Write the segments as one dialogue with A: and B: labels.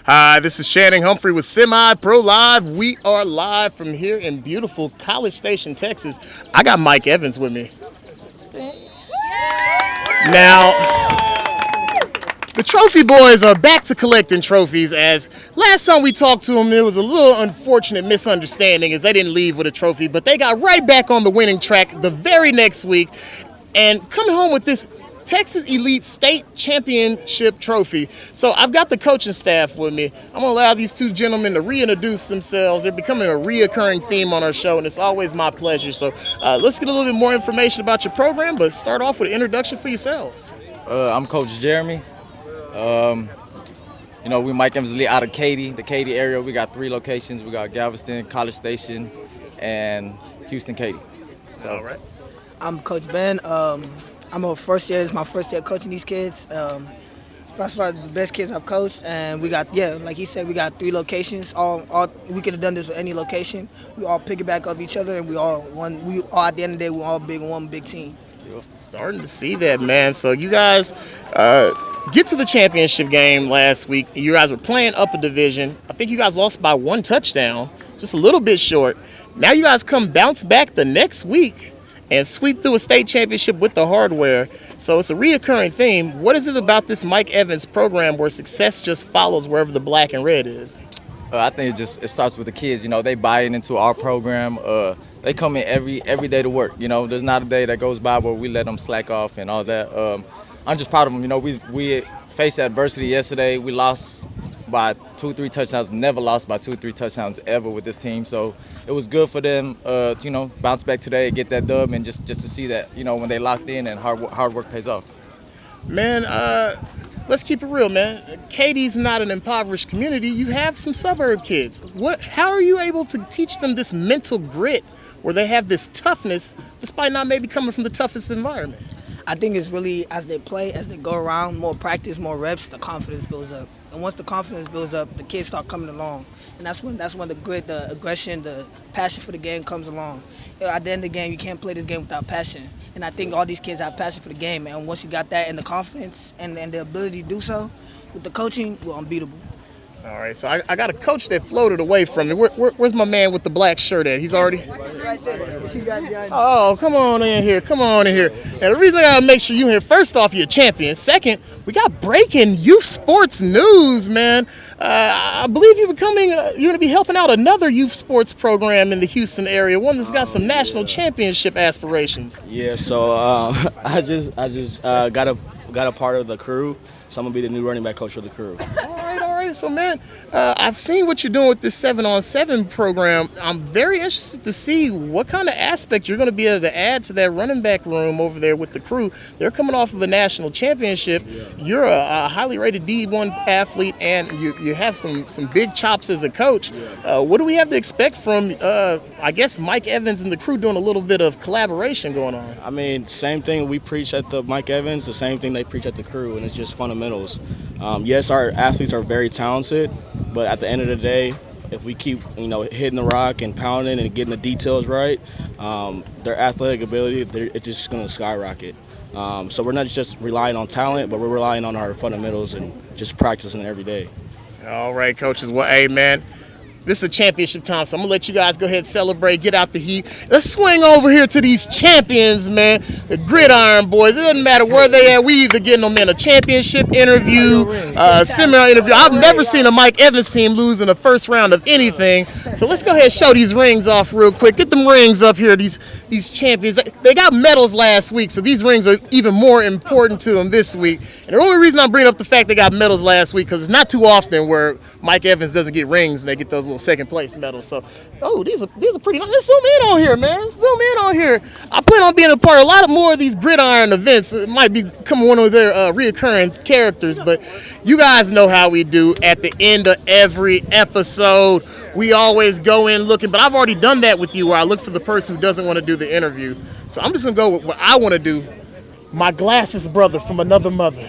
A: Hi, this is Channing Humphrey with Semi-Pro Live. We are live from here in beautiful College Station, Texas. I got Mike Evans with me. Now, the Trophy Boys are back to collecting trophies, as last time we talked to them, there was a little unfortunate misunderstanding as they didn't leave with a trophy, but they got right back on the winning track the very next week and coming home with this Texas Elite State Championship trophy. So I've got the coaching staff with me. I'm going to allow these two gentlemen to reintroduce themselves. They're becoming a reoccurring theme on our show, and it's always my pleasure. So let's get a little bit more information about your program, but start off with an introduction for yourselves.
B: I'm Coach Jeremy. We Mike Evans Elite out of Katy, the Katy area. We got 3 locations. We got Galveston, College Station, and Houston, Katy. So,
A: all right.
C: I'm Coach Ben. I'm a first year. It's my first year coaching these kids. It's probably the best kids I've coached, and we got like he said, we got 3 locations. All we could have done this with any location. We all piggyback off each other, and we all at the end of the day, we're all one big team.
A: Starting to see that, man. So you guys get to the championship game last week. You guys were playing up a division. I think you guys lost by 1 touchdown, just a little bit short. Now you guys bounce back the next week and sweep through a state championship with the hardware. So it's a reoccurring theme. What is it about this Mike Evans program where success just follows wherever the black and red is?
B: I think it starts with the kids. They buying into our program. They come in every day to work. There's not a day that goes by where we let them slack off and all that. I'm just proud of them. We faced adversity yesterday. We lost by 2-3 touchdowns. Never lost by 2-3 touchdowns ever with this team. So it was good for them to bounce back today, get that dub, and just to see that when they locked in and hard work pays off.
A: Man, let's keep it real, man. Katy's not an impoverished community. You have some suburb kids. How are you able to teach them this mental grit where they have this toughness despite not maybe coming from the toughest environment?
C: I think it's really as they play, as they go around, more practice, more reps, the confidence builds up. And once the confidence builds up, the kids start coming along. And that's when the grit, the aggression, the passion for the game comes along. At the end of the game, you can't play this game without passion. And I think all these kids have passion for the game. And once you got that and the confidence and the ability to do so, with the coaching, we're unbeatable.
A: All right, so I got a coach that floated away from me. Where's my man with the black shirt at? He's already...
C: Right there.
A: Oh, come on in here. And the reason I got to make sure you're here, first off, you're a champion. Second, we got breaking youth sports news, man. I believe you're going to be helping out another youth sports program in the Houston area, one that's got some national championship aspirations.
D: Yeah, so I just got a part of the crew, so I'm going to be the new running back coach for the crew.
A: All right. So, man, I've seen what you're doing with this 7-on-7 program. I'm very interested to see what kind of aspect you're going to be able to add to that running back room over there with the crew. They're coming off of a national championship. Yeah. You're a highly rated D1 athlete, and you have some big chops as a coach. Yeah. What do we have to expect from, I guess, Mike Evans and the crew doing a little bit of collaboration going on?
D: I mean, same thing we preach at the Mike Evans, the same thing they preach at the crew, and it's just fundamentals. Yes, our athletes are very talented, but at the end of the day, if we keep hitting the rock and pounding and getting the details right, their athletic ability, it's just going to skyrocket. So we're not just relying on talent, but we're relying on our fundamentals and just practicing every day.
A: All right, coaches. Well, hey, man, this is a championship time, so I'm going to let you guys go ahead and celebrate, get out the heat. Let's swing over here to these champions, man, the Gridiron Boys. It doesn't matter where they at. We either getting them in a championship interview, seminar interview. I've never seen a Mike Evans team lose in the first round of anything. So let's go ahead and show these rings off real quick. Get them rings up here, these champions. They got medals last week, so these rings are even more important to them this week. And the only reason I'm bringing up the fact they got medals last week because it's not too often where Mike Evans doesn't get rings and they get those little second place medals. So, these are pretty nice. Let's zoom in on here, man. I plan on being a part of a lot of more of these Gridiron events. It might become one of their reoccurring characters, but you guys know how we do at the end of every episode. We always go in looking, but I've already done that with you where I look for the person who doesn't want to do the interview. So I'm just going to go with what I want to do. My glasses brother from another mother.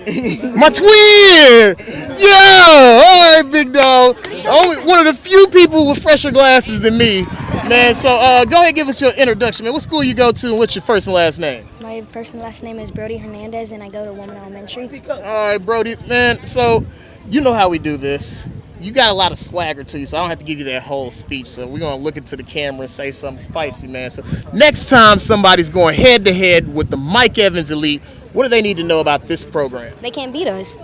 A: My twin! Yeah! All right, big dog. Only one of the few people with fresher glasses than me. Man, so go ahead and give us your introduction, man. What school you go to and what's your first and last name?
E: My My first and last name is Brody Hernandez, and I go to Woman Elementary.
A: All right, Brody, man. So, you know how we do this. You got a lot of swagger to you, so I don't have to give you that whole speech. So we're going to look into the camera and say something spicy, man. So next time somebody's going head-to-head with the Mike Evans Elite, what do they need to know about this program?
E: They can't beat us.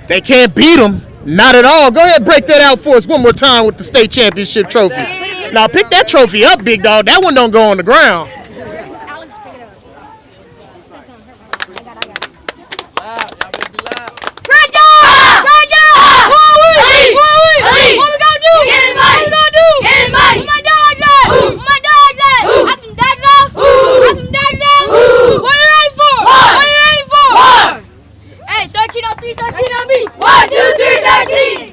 A: They can't beat them. Not at all. Go ahead, break that out for us one more time with the state championship trophy. Now, pick that trophy up, big dog. That one don't go on the ground.
E: Alex, pick it up. I got it.
F: Great job! Great job! What we gonna do? Get his money! What we gonna do? Get his money! Where my dogs at? Where my dogs at? Have some dogs out? Have some dogs out? What are you ready for? What are you ready for? Hey, 13 on 3, 13 on me. 1, 2, 3,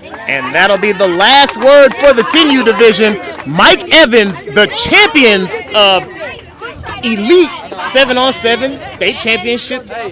F: 13.
A: And that'll be the last word for the 10U division. Mike Evans, the champions of Elite 7-on-7 state championships.